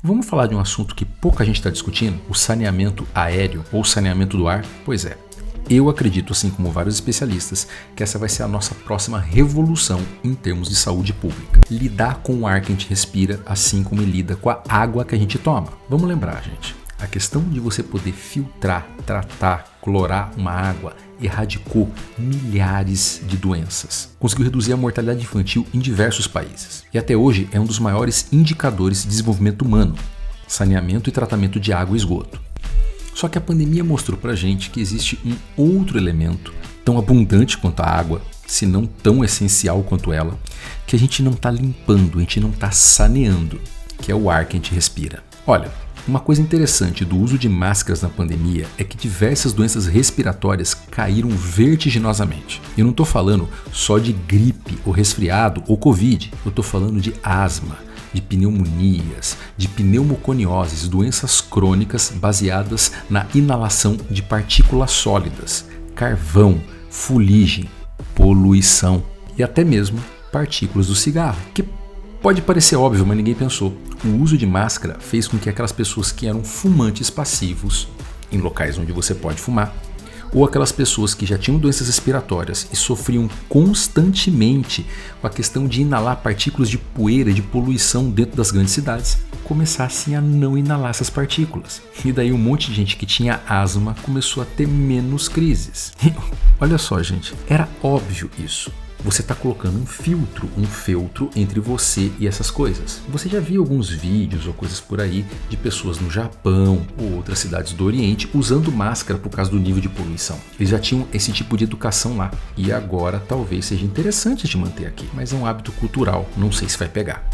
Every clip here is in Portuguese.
Vamos falar de um assunto que pouca gente está discutindo? O saneamento aéreo ou saneamento do ar? Pois é. Eu acredito, assim como vários especialistas, que essa vai ser a nossa próxima revolução em termos de saúde pública. Lidar com o ar que a gente respira, assim como lida com a água que a gente toma. Vamos lembrar, gente, a questão de você poder filtrar, tratar, clorar uma água erradicou milhares de doenças. Conseguiu reduzir a mortalidade infantil em diversos países. E até hoje é um dos maiores indicadores de desenvolvimento humano, saneamento e tratamento de água e esgoto. Só que a pandemia mostrou pra gente que existe um outro elemento tão abundante quanto a água, se não tão essencial quanto ela, que a gente não está limpando, a gente não está saneando, que é o ar que a gente respira. Olha, uma coisa interessante do uso de máscaras na pandemia é que diversas doenças respiratórias caíram vertiginosamente. Eu não estou falando só de gripe ou resfriado ou Covid, eu estou falando de asma, de pneumonias, de pneumoconioses, doenças crônicas baseadas na inalação de partículas sólidas, carvão, fuligem, poluição e até mesmo partículas do cigarro, que pode parecer óbvio, mas ninguém pensou. O uso de máscara fez com que aquelas pessoas que eram fumantes passivos, em locais onde você pode fumar, ou aquelas pessoas que já tinham doenças respiratórias e sofriam constantemente com a questão de inalar partículas de poeira, de poluição dentro das grandes cidades, começassem a não inalar essas partículas. E daí um monte de gente que tinha asma começou a ter menos crises. Olha só, gente, era óbvio isso. Você está colocando um feltro entre você e essas coisas. Você já viu alguns vídeos ou coisas por aí de pessoas no Japão ou outras cidades do Oriente usando máscara por causa do nível de poluição. Eles já tinham esse tipo de educação lá. E agora talvez seja interessante de manter aqui, mas é um hábito cultural, não sei se vai pegar.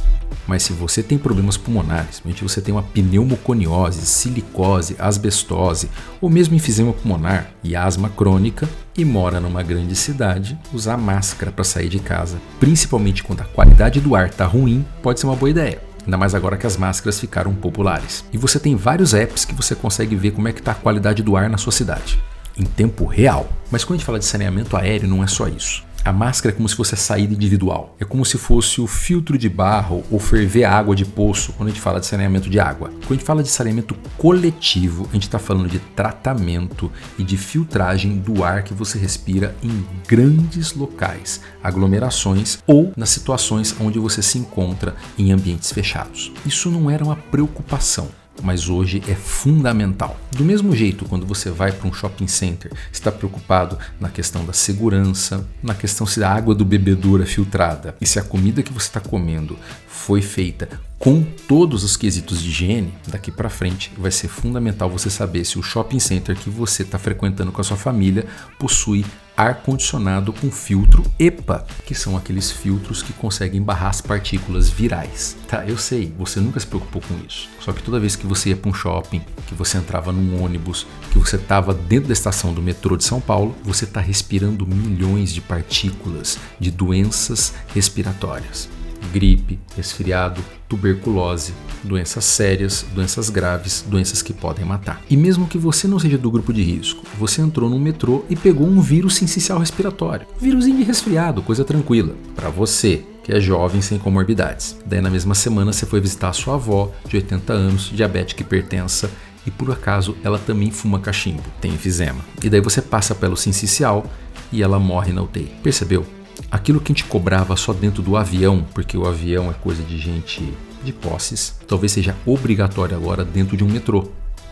Mas se você tem problemas pulmonares, se você tem uma pneumoconiose, silicose, asbestose ou mesmo enfisema pulmonar e asma crônica e mora numa grande cidade, usar máscara para sair de casa, principalmente quando a qualidade do ar está ruim, pode ser uma boa ideia. Ainda mais agora que as máscaras ficaram populares. E você tem vários apps que você consegue ver como é que está a qualidade do ar na sua cidade, em tempo real. Mas quando a gente fala de saneamento aéreo, não é só isso. A máscara é como se fosse a saída individual. É como se fosse o filtro de barro ou ferver a água de poço quando a gente fala de saneamento de água. Quando a gente fala de saneamento coletivo, a gente está falando de tratamento e de filtragem do ar que você respira em grandes locais, aglomerações ou nas situações onde você se encontra em ambientes fechados. Isso não era uma preocupação, mas hoje é fundamental. Do mesmo jeito, quando você vai para um shopping center, está preocupado na questão da segurança, na questão se a água do bebedouro é filtrada e se a comida que você está comendo foi feita com todos os quesitos de higiene, daqui para frente vai ser fundamental você saber se o shopping center que você está frequentando com a sua família possui ar-condicionado com filtro EPA, que são aqueles filtros que conseguem barrar as partículas virais. Tá, eu sei, você nunca se preocupou com isso. Só que toda vez que você ia para um shopping, que você entrava num ônibus, que você estava dentro da estação do metrô de São Paulo, você está respirando milhões de partículas de doenças respiratórias. Gripe, resfriado, tuberculose, doenças sérias, doenças graves, doenças que podem matar. E mesmo que você não seja do grupo de risco, você entrou no metrô e pegou um vírus sincicial respiratório. Vírusinho de resfriado, coisa tranquila. Para você, que é jovem sem comorbidades. Daí na mesma semana você foi visitar a sua avó, de 80 anos, diabética hipertensa, e por acaso ela também fuma cachimbo, tem enfisema. E daí você passa pelo sincicial e ela morre na UTI. Percebeu? Aquilo que a gente cobrava só dentro do avião, porque o avião é coisa de gente de posses, talvez seja obrigatório agora dentro de um metrô,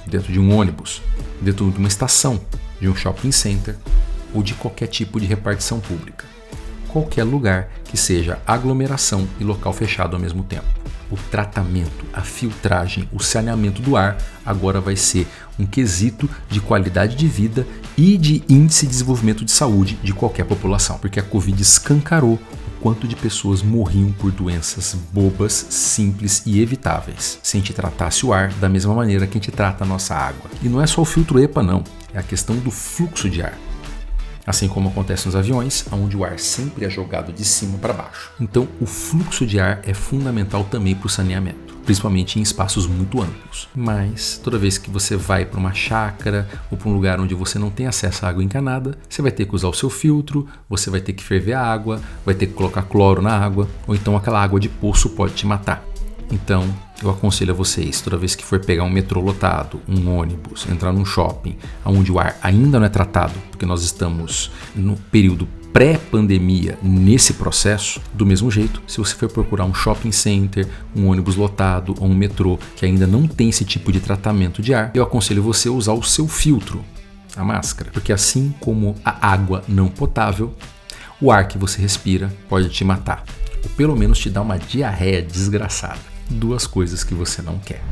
dentro de um ônibus, dentro de uma estação, de um shopping center ou de qualquer tipo de repartição pública. Qualquer lugar que seja aglomeração e local fechado ao mesmo tempo. O tratamento, a filtragem, o saneamento do ar agora vai ser um quesito de qualidade de vida e de índice de desenvolvimento de saúde de qualquer população, porque a Covid escancarou o quanto de pessoas morriam por doenças bobas, simples e evitáveis, se a gente tratasse o ar da mesma maneira que a gente trata a nossa água. E não é só o filtro EPA não, é a questão do fluxo de ar. Assim como acontece nos aviões, onde o ar sempre é jogado de cima para baixo. Então, o fluxo de ar é fundamental também para o saneamento, principalmente em espaços muito amplos. Mas, toda vez que você vai para uma chácara ou para um lugar onde você não tem acesso à água encanada, você vai ter que usar o seu filtro, você vai ter que ferver a água, vai ter que colocar cloro na água, ou então aquela água de poço pode te matar. Então, eu aconselho a vocês, toda vez que for pegar um metrô lotado, um ônibus, entrar num shopping, onde o ar ainda não é tratado, porque nós estamos no período pré-pandemia nesse processo, do mesmo jeito, se você for procurar um shopping center, um ônibus lotado ou um metrô que ainda não tem esse tipo de tratamento de ar, eu aconselho você a usar o seu filtro, a máscara, porque assim como a água não potável, o ar que você respira pode te matar, ou pelo menos te dar uma diarreia desgraçada. Duas coisas que você não quer.